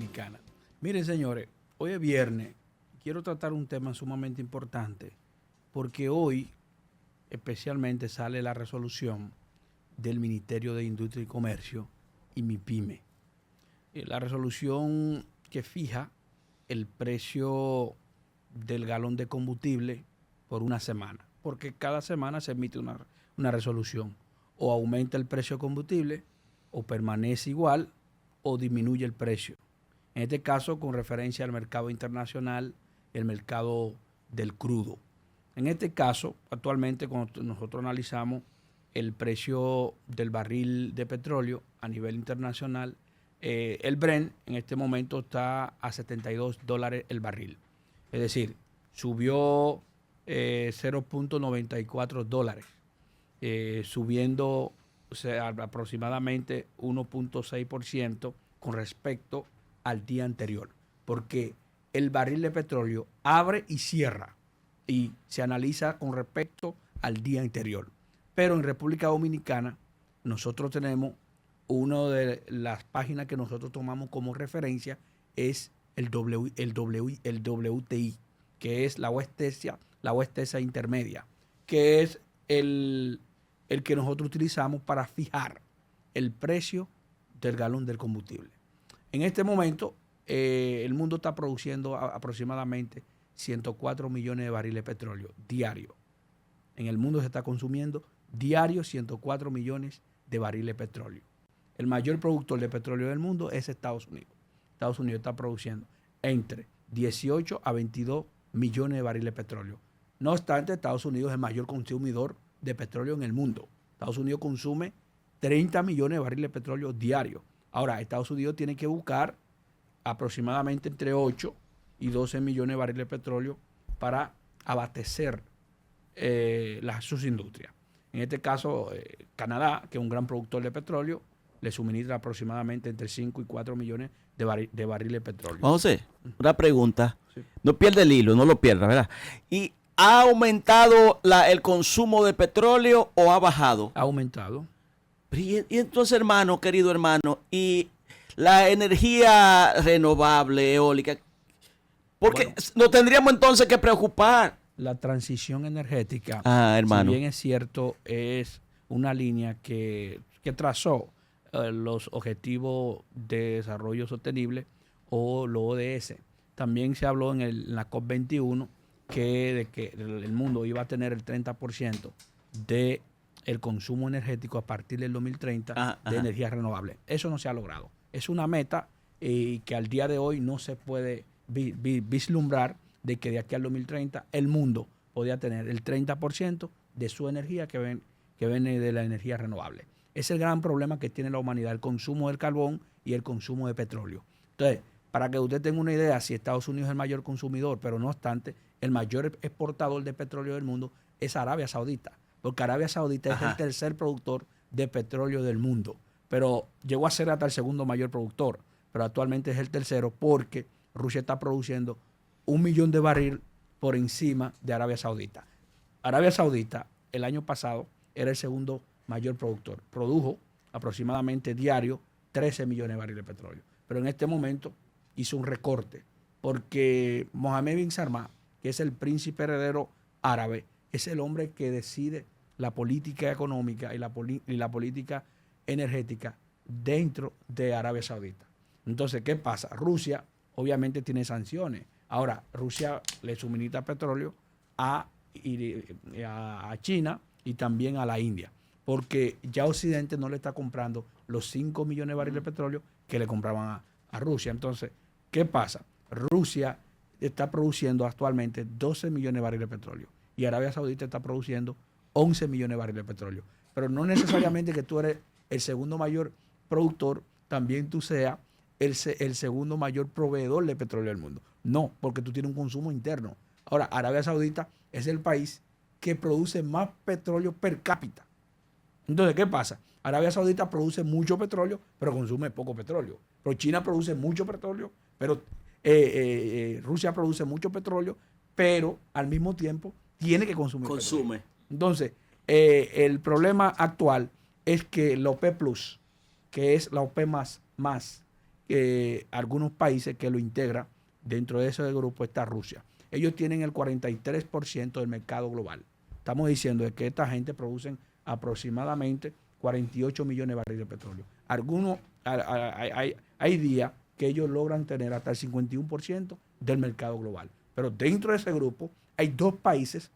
Dominicana. Miren, señores, hoy es viernes. Quiero tratar un tema sumamente importante porque hoy especialmente sale la resolución del Ministerio de Industria y Comercio y MIPYME. La resolución que fija el precio del galón de combustible por una semana, porque cada semana se emite una resolución. O aumenta el precio de combustible, o permanece igual, o disminuye el precio. En este caso, con referencia al mercado internacional, el mercado del crudo. En este caso, actualmente, cuando nosotros analizamos el precio del barril de petróleo a nivel internacional, el Brent en este momento está a $72 el barril. Es decir, subió 0.94 dólares, subiendo aproximadamente 1.6% con respecto al día anterior. Porque el barril de petróleo abre y cierra y se analiza con respecto al día anterior. Pero en República Dominicana nosotros tenemos una de las páginas que nosotros tomamos como referencia es el WTI, que es la West Texas Intermedia, que es el que nosotros utilizamos para fijar el precio del galón del combustible. En este momento, el mundo está produciendo aproximadamente 104 millones de barriles de petróleo diario. En el mundo se está consumiendo diario 104 millones de barriles de petróleo. El mayor productor de petróleo del mundo es Estados Unidos. Estados Unidos está produciendo entre 18 a 22 millones de barriles de petróleo. No obstante, Estados Unidos es el mayor consumidor de petróleo en el mundo. Estados Unidos consume 30 millones de barriles de petróleo diarios. Ahora, Estados Unidos tiene que buscar aproximadamente entre 8 y 12 millones de barriles de petróleo para abastecer sus industrias. En este caso, Canadá, que es un gran productor de petróleo, le suministra aproximadamente entre 5 y 4 millones de barriles de petróleo. José, una pregunta. Sí. No pierde el hilo, no lo pierda, ¿verdad? ¿Y ha aumentado el consumo de petróleo o ha bajado? Ha aumentado. Y entonces, hermano, querido hermano, y la energía renovable, eólica, porque Bueno, nos tendríamos entonces que preocupar. la transición energética, hermano, si bien es cierto, es una línea que trazó los Objetivos de Desarrollo Sostenible o los ODS. También se habló en la COP21 de que el mundo iba a tener el 30% de el consumo energético a partir del 2030 de energías renovables. Eso no se ha logrado. Es una meta que al día de hoy no se puede vislumbrar de que de aquí al 2030 el mundo podría tener el 30% de su energía que viene de la energía renovable. Es el gran problema que tiene la humanidad, el consumo del carbón y el consumo de petróleo. Entonces, para que usted tenga una idea, si Estados Unidos es el mayor consumidor, pero no obstante, el mayor exportador de petróleo del mundo es Arabia Saudita, porque Arabia Saudita es el tercer productor de petróleo del mundo, pero llegó a ser hasta el segundo mayor productor, pero actualmente es el tercero porque Rusia está produciendo 1 millón de barriles por encima de Arabia Saudita. Arabia Saudita el año pasado era el segundo mayor productor. Produjo aproximadamente diario 13 millones de barriles de petróleo. Pero en este momento hizo un recorte porque Mohammed bin Salman, que es el príncipe heredero árabe, es el hombre que decide la política económica y la política energética dentro de Arabia Saudita. Entonces, ¿qué pasa? Rusia obviamente tiene sanciones. Ahora, Rusia le suministra petróleo a China y también a la India, porque ya Occidente no le está comprando los 5 millones de barriles de petróleo que le compraban a Rusia. Entonces, ¿qué pasa? Rusia está produciendo actualmente 12 millones de barriles de petróleo y Arabia Saudita está produciendo 11 millones de barriles de petróleo. Pero no necesariamente que tú eres el segundo mayor productor, también tú seas el segundo mayor proveedor de petróleo del mundo. No, porque tú tienes un consumo interno. Ahora, Arabia Saudita es el país que produce más petróleo per cápita. Entonces, ¿qué pasa? Arabia Saudita produce mucho petróleo, pero consume poco petróleo. Pero China produce mucho petróleo, pero Rusia produce mucho petróleo, pero al mismo tiempo tiene que consumir petróleo. Entonces, el problema actual es que la OPEP Plus, que es la OPEP más, algunos países que lo integran. Dentro de ese grupo está Rusia. Ellos tienen el 43% del mercado global. Estamos diciendo de que esta gente produce aproximadamente 48 millones de barriles de petróleo. Hay días que ellos logran tener hasta el 51% del mercado global. Pero dentro de ese grupo hay dos países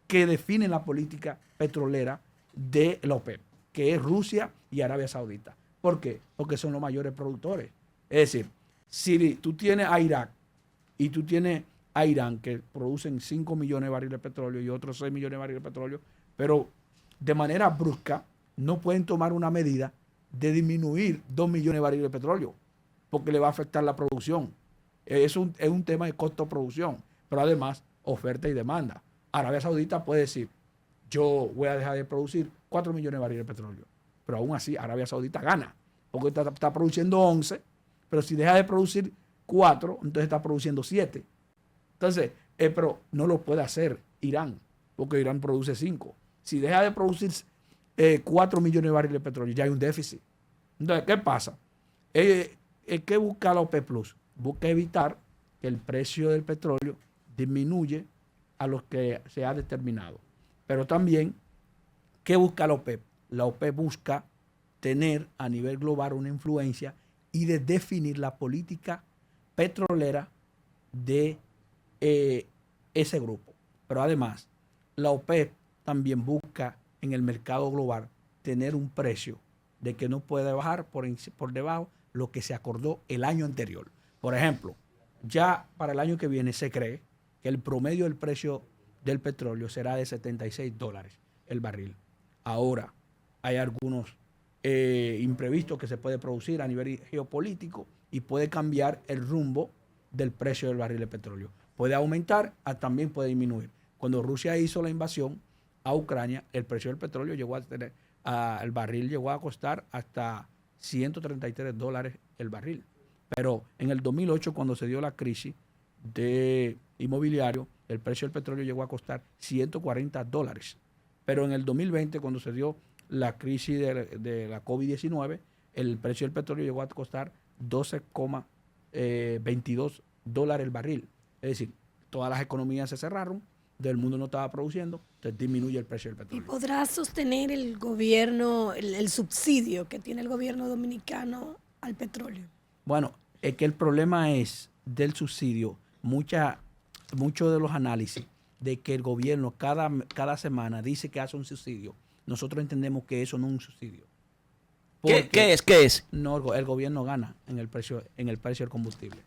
que definen la política petrolera de la OPEP, que es Rusia y Arabia Saudita. ¿Por qué? Porque son los mayores productores. Es decir, si tú tienes a Irak y tú tienes a Irán, que producen 5 millones de barriles de petróleo y otros 6 millones de barriles de petróleo, pero de manera brusca no pueden tomar una medida de disminuir 2 millones de barriles de petróleo, porque le va a afectar la producción. Es un tema de costo-producción, pero además oferta y demanda. Arabia Saudita puede decir, yo voy a dejar de producir 4 millones de barriles de petróleo, pero aún así Arabia Saudita gana, porque está produciendo 11, pero si deja de producir 4, entonces está produciendo 7. Entonces, pero no lo puede hacer Irán, porque Irán produce 5. Si deja de producir 4 millones de barriles de petróleo, ya hay un déficit. Entonces, ¿qué pasa? ¿Qué busca la OPEP Plus? Busca evitar que el precio del petróleo disminuya a los que se ha determinado. Pero también, ¿qué busca la OPEP? La OPEP busca tener a nivel global una influencia y de definir la política petrolera de ese grupo. Pero además, la OPEP también busca en el mercado global tener un precio de que no puede bajar por debajo lo que se acordó el año anterior. Por ejemplo, ya para el año que viene se cree que el promedio del precio del petróleo será de $76 el barril. Ahora, hay algunos imprevistos que se puede producir a nivel geopolítico y puede cambiar el rumbo del precio del barril de petróleo. Puede aumentar, también puede disminuir. Cuando Rusia hizo la invasión a Ucrania, el precio del petróleo llegó a tener, el barril llegó a costar hasta $133 el barril. Pero en el 2008, cuando se dio la crisis de inmobiliario, el precio del petróleo llegó a costar $140. Pero en el 2020, cuando se dio la crisis de la COVID-19, el precio del petróleo llegó a costar $12,22 el barril. Es decir, todas las economías se cerraron, del mundo no estaba produciendo, entonces disminuye el precio del petróleo. ¿Y podrá sostener el gobierno, el subsidio que tiene el gobierno dominicano al petróleo? Bueno, es que el problema es del subsidio, muchos de los análisis de que el gobierno cada semana dice que hace un subsidio. Nosotros entendemos que eso no es un subsidio. ¿Qué es? No, el gobierno gana en el precio del combustible.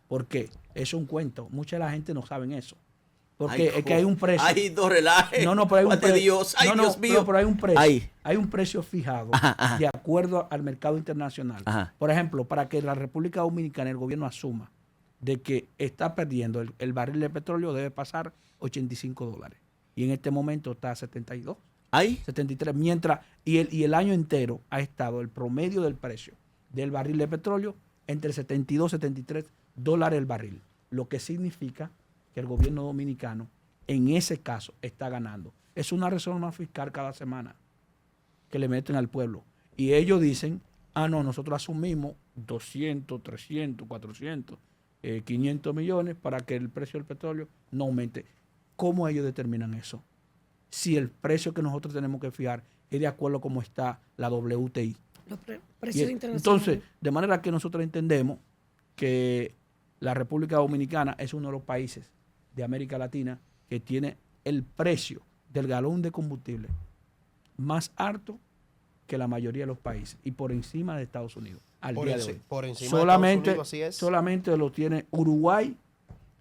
¿Por qué? Eso es un cuento. Mucha de la gente no sabe eso. Porque es que hay un precio. Ay, no relajes. No, pero hay un precio. Dios. Ay, Dios mío. Pero hay un precio. Ay. Hay un precio fijado de acuerdo al mercado internacional. Ajá. Por ejemplo, para que la República Dominicana, el gobierno asuma de que está perdiendo el barril de petróleo, debe pasar $85. Y en este momento está a 72. Ay. 73. Mientras, y el año entero ha estado el promedio del precio del barril de petróleo entre 72 y $73 el barril. Lo que significa que el gobierno dominicano en ese caso está ganando. Es una reforma fiscal cada semana que le meten al pueblo. Y ellos dicen, no, nosotros asumimos 200, 300, 400, 500 millones para que el precio del petróleo no aumente. ¿Cómo ellos determinan eso? Si el precio que nosotros tenemos que fijar es de acuerdo a cómo está la WTI. Los precios internacionales. Entonces, de manera que nosotros entendemos que la República Dominicana es uno de los países de América Latina que tiene el precio del galón de combustible más alto que la mayoría de los países y por encima de Estados Unidos al día de hoy. Por encima solamente, de Estados Unidos, así es. solamente lo tiene Uruguay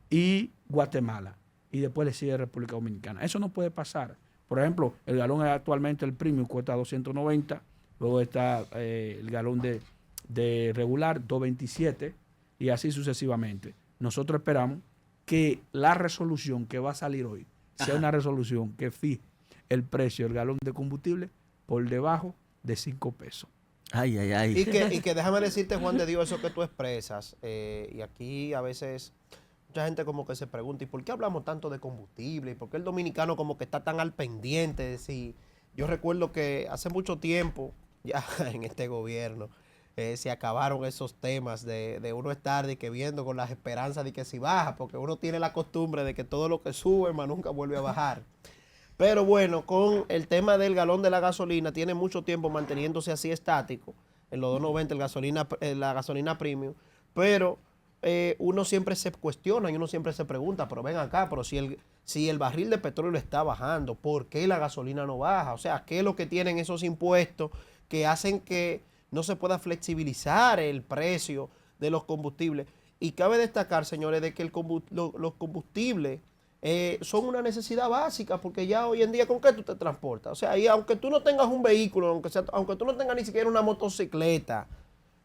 y Guatemala y después le sigue República Dominicana. Eso no puede pasar. Por ejemplo, el galón actualmente, el premium, cuesta 290, luego está el galón de regular, 227 y así sucesivamente. Nosotros esperamos que la resolución que va a salir hoy sea una resolución que fije el precio del galón de combustible por debajo de 5 pesos. Ay, ay, ay. Y que déjame decirte, Juan de Dios, eso que tú expresas. Y aquí a veces mucha gente como que se pregunta, ¿y por qué hablamos tanto de combustible? ¿Y por qué el dominicano como que está tan al pendiente? Yo recuerdo que hace mucho tiempo, ya en este gobierno, se acabaron esos temas de uno estar de que viendo con las esperanzas de que si baja, porque uno tiene la costumbre de que todo lo que sube más nunca vuelve a bajar. Pero bueno, con el tema del galón de la gasolina, tiene mucho tiempo manteniéndose así estático, en los 2.90 la gasolina premium, pero uno siempre se cuestiona y uno siempre se pregunta, pero ven acá, pero si el barril de petróleo está bajando, ¿por qué la gasolina no baja? O sea, ¿qué es lo que tienen esos impuestos que hacen que no se pueda flexibilizar el precio de los combustibles? Y cabe destacar, señores, de que los combustibles son una necesidad básica, porque ya hoy en día, ¿con qué tú te transportas? O sea, y aunque tú no tengas un vehículo, aunque tú no tengas ni siquiera una motocicleta,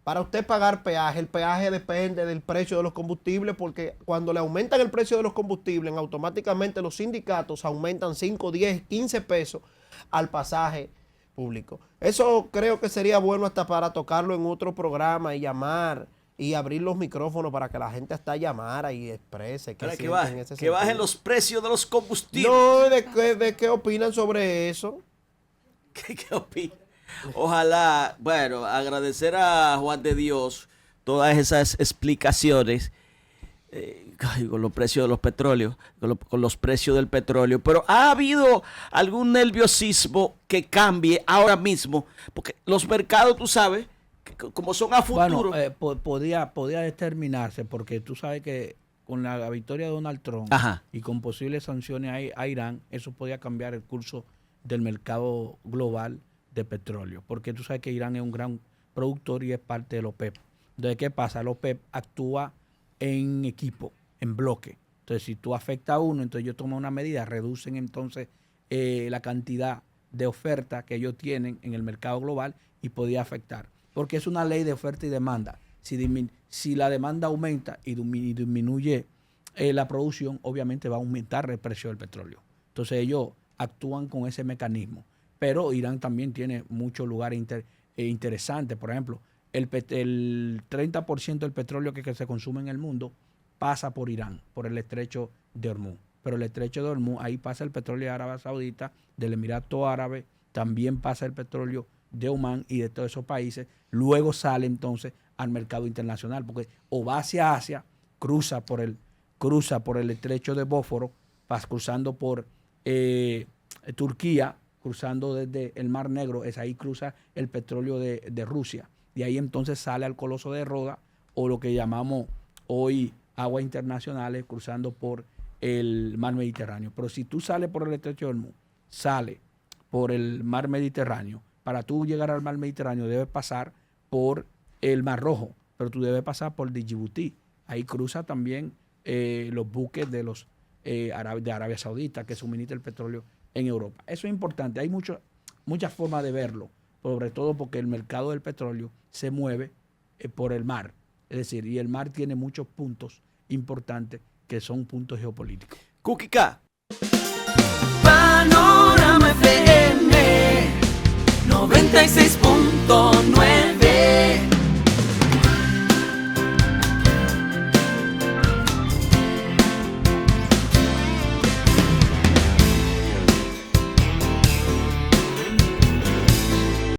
para usted pagar peaje, el peaje depende del precio de los combustibles, porque cuando le aumentan el precio de los combustibles, automáticamente los sindicatos aumentan 5, 10, 15 pesos al pasaje público. Eso creo que sería bueno hasta para tocarlo en otro programa y llamar y abrir los micrófonos para que la gente hasta llamara y exprese Para que que bajen los precios de los combustibles. No, ¿de qué opinan sobre eso? ¿Qué opinan? Ojalá, bueno, agradecer a Juan de Dios todas esas explicaciones con los precios de los petróleos, con los precios del petróleo, pero ¿ha habido algún nerviosismo que cambie ahora mismo? Porque los mercados, tú sabes, como son a futuro. Bueno, podía determinarse, porque tú sabes que con la victoria de Donald Trump y con posibles sanciones a Irán, eso podía cambiar el curso del mercado global de petróleo, porque tú sabes que Irán es un gran productor y es parte de la OPEP. Entonces, ¿qué pasa? La OPEP actúa en equipo, en bloque. Entonces, si tú afectas a uno, entonces ellos toman una medida, reducen entonces la cantidad de oferta que ellos tienen en el mercado global y podía afectar. Porque es una ley de oferta y demanda. Si la demanda aumenta y disminuye la producción, obviamente va a aumentar el precio del petróleo. Entonces, ellos actúan con ese mecanismo. Pero Irán también tiene muchos lugares interesantes. Por ejemplo, el 30% del petróleo que se consume en el mundo pasa por Irán, por el estrecho de Hormuz. Pero el estrecho de Hormuz, ahí pasa el petróleo de Arabia Saudita, del Emirato Árabe, también pasa el petróleo de Omán y de todos esos países. Luego sale entonces al mercado internacional, porque o va hacia Asia, cruza por el estrecho de Bósforo, cruzando por Turquía, cruzando desde el Mar Negro, ahí cruza el petróleo de Rusia. De ahí entonces sale al Coloso de Roda, o lo que llamamos hoy aguas internacionales, cruzando por el Mar Mediterráneo. Pero si tú sales por el estrecho de Hormuz, sale por el Mar Mediterráneo, para tú llegar al Mar Mediterráneo debes pasar por el Mar Rojo, pero tú debes pasar por Djibouti. Ahí cruza también los buques de de Arabia Saudita que suministra el petróleo en Europa. Eso es importante. Hay muchas formas de verlo, sobre todo porque el mercado del petróleo se mueve por el mar. Es decir, y el mar tiene muchos puntos importantes que son puntos geopolíticos. Cúquica. Panorama FM 96.9